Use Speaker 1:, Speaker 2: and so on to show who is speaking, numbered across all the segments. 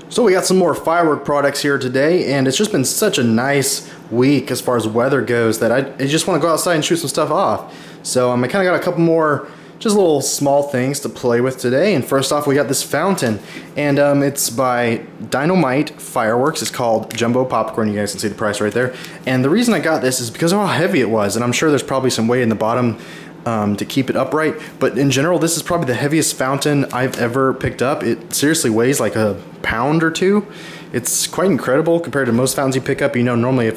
Speaker 1: So we got some more Firework products here today, and it's just been such a nice week as far as weather goes that I just want to go outside and shoot some stuff off. So I kind of got a couple more just little small things to play with today. And first off, we got this fountain, and it's by Dynamite Fireworks. It's called Jumbo Popcorn. You guys can see the price right there. And the reason I got this is because of how heavy it was, and I'm sure there's probably some weight in the bottom to keep it upright, but in general this is probably the heaviest fountain I've ever picked up. It seriously weighs like a pound or two. It's quite incredible compared to most fountains you pick up. You know, normally the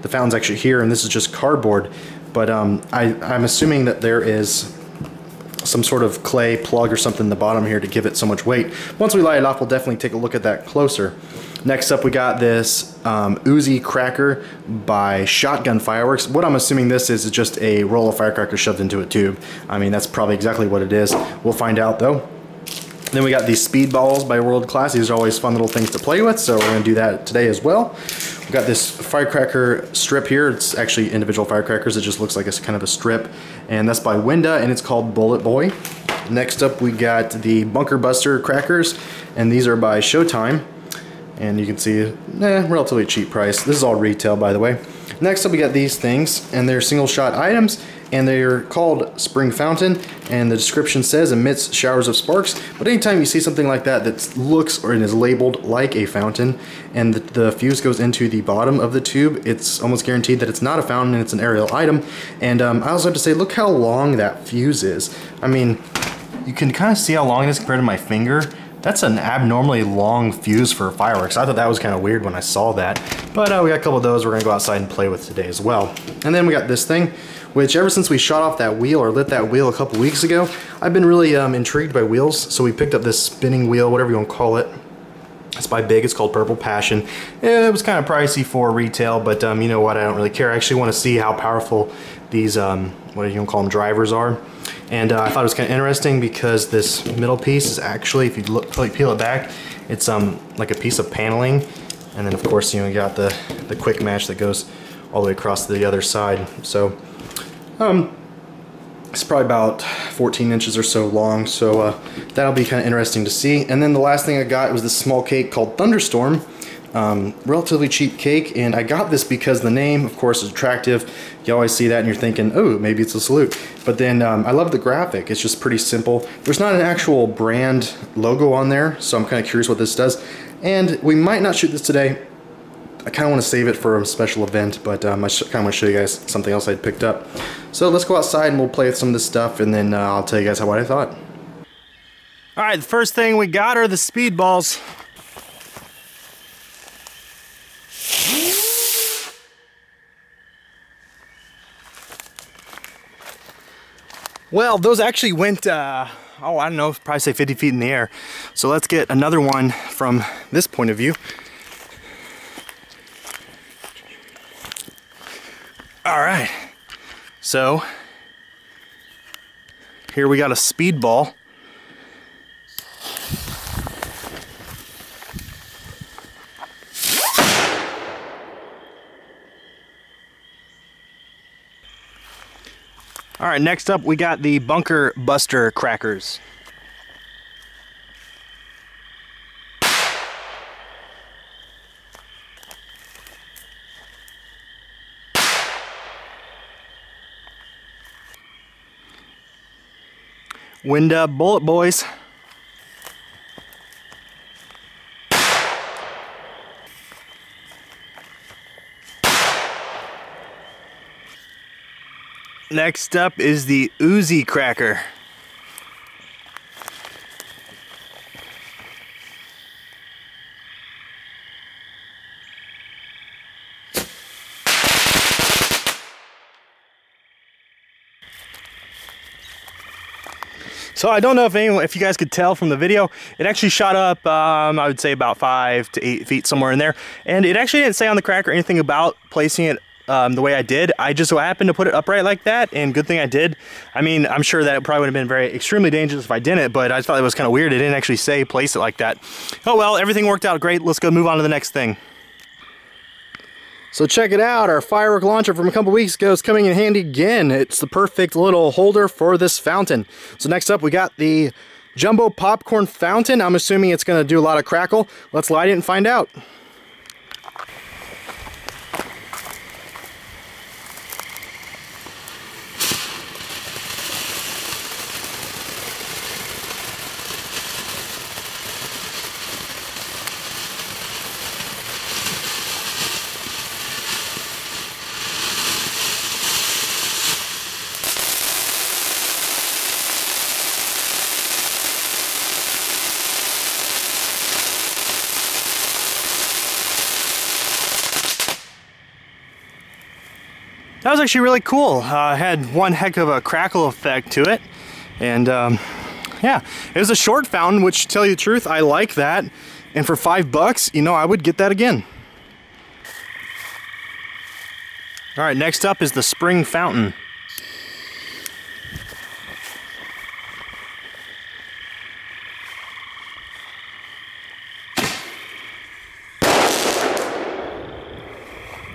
Speaker 1: fountain's actually here, and this is just cardboard. But I'm assuming that there is some sort of clay plug or something in the bottom here to give it so much weight. Once we light it off, we'll definitely take a look at that closer. Next up, we got this Boozy cracker by Shotgun Fireworks. What I'm assuming this is just a roll of firecrackers shoved into a tube. I mean, that's probably exactly what it is. We'll find out though. Then we got these speed balls by World Class. These are always fun little things to play with, so we're going to do that today as well. We got this firecracker strip here. It's actually individual firecrackers. It just looks like it's kind of a strip, and that's by Winda, and it's called Bullet Boy. Next up, we got the Bunker Buster crackers, and these are by Showtime. And you can see, relatively cheap price. This is all retail, by the way. Next up, we got these things, and they're single shot items, and they're called Spring Fountain, and the description says emits showers of sparks. But anytime you see something like that that looks or is labeled like a fountain, and the fuse goes into the bottom of the tube, it's almost guaranteed that it's not a fountain and it's an aerial item. And I also have to say, look how long that fuse is. I mean, you can kind of see how long it is compared to my finger. That's an abnormally long fuse for fireworks. I thought that was kind of weird when I saw that. But we got a couple of those we're gonna go outside and play with today as well. And then we got this thing, which ever since we shot off that wheel or lit that wheel a couple weeks ago, I've been really intrigued by wheels. So we picked up this spinning wheel, whatever you want to call it. It's by Big, it's called Purple Passion. It was kind of pricey for retail, but you know what, I don't really care. I actually want to see how powerful these, what do you want to call them, drivers are. And I thought it was kind of interesting because this middle piece is actually, if you peel it back, it's like a piece of paneling. And then of course, you know, you got the quick match that goes all the way across to the other side. So it's probably about 14 inches or so long, so that'll be kind of interesting to see. And then the last thing I got was this small cake called Thunderstorm. Relatively cheap cake, and I got this because the name, of course, is attractive. You always see that and you're thinking, oh, maybe it's a salute. But then I love the graphic. It's just pretty simple. There's not an actual brand logo on there, so I'm kind of curious what this does. And we might not shoot this today. I kind of want to save it for a special event, but I kind of want to show you guys something else I'd picked up. So let's go outside and we'll play with some of this stuff, and then I'll tell you guys what I thought. All right, the first thing we got are the speed balls. Well, those actually went, oh, I don't know, probably say 50 feet in the air. So let's get another one from this point of view. All right, so here we got a speed ball. All right, next up we got the Bunker Buster crackers. Winda Bullet Boys. Next up is the Boozy cracker. So I don't know if you guys could tell from the video, it actually shot up, I would say about 5 to 8 feet, somewhere in there. And it actually didn't say on the cracker anything about placing it the way I did. I just so happened to put it upright like that, and good thing I did. I mean, I'm sure that it probably would have been extremely dangerous if I didn't, but I just thought it was kind of weird. It didn't actually say place it like that. Oh well, everything worked out great. Let's go move on to the next thing. So check it out, our firework launcher from a couple weeks ago is coming in handy again. It's the perfect little holder for this fountain. So next up we got the jumbo popcorn fountain. I'm assuming it's going to do a lot of crackle. Let's light it and find out. That was actually really cool. Had one heck of a crackle effect to it. And yeah, it was a short fountain, which, to tell you the truth, I like that. And for $5, you know, I would get that again. All right, next up is the spring fountain.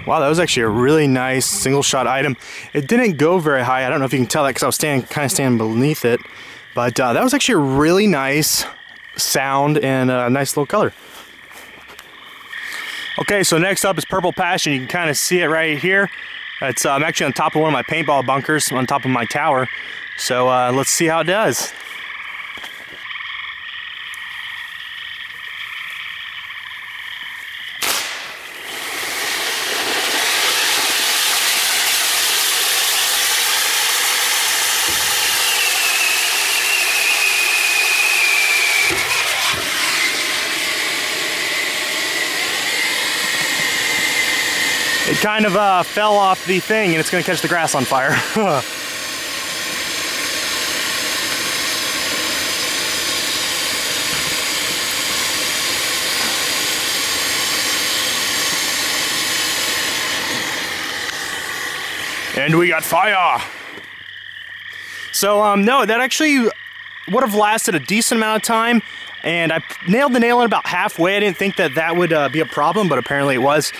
Speaker 1: Wow, that was actually a really nice single shot item. It didn't go very high. I don't know if you can tell that because I was kind of standing beneath it. But that was actually a really nice sound and a nice little color. Okay, so next up is Purple Passion. You can kind of see it right here. It's I'm actually on top of one of my paintball bunkers on top of my tower. So let's see how it does. It kind of fell off the thing and it's going to catch the grass on fire. And we got fire! So no, that actually would have lasted a decent amount of time. And I nailed the nail in about halfway. I didn't think that that would be a problem, but apparently it was.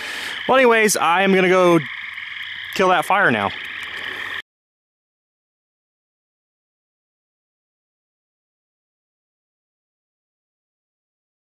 Speaker 1: Well, anyways, I am going to go kill that fire now.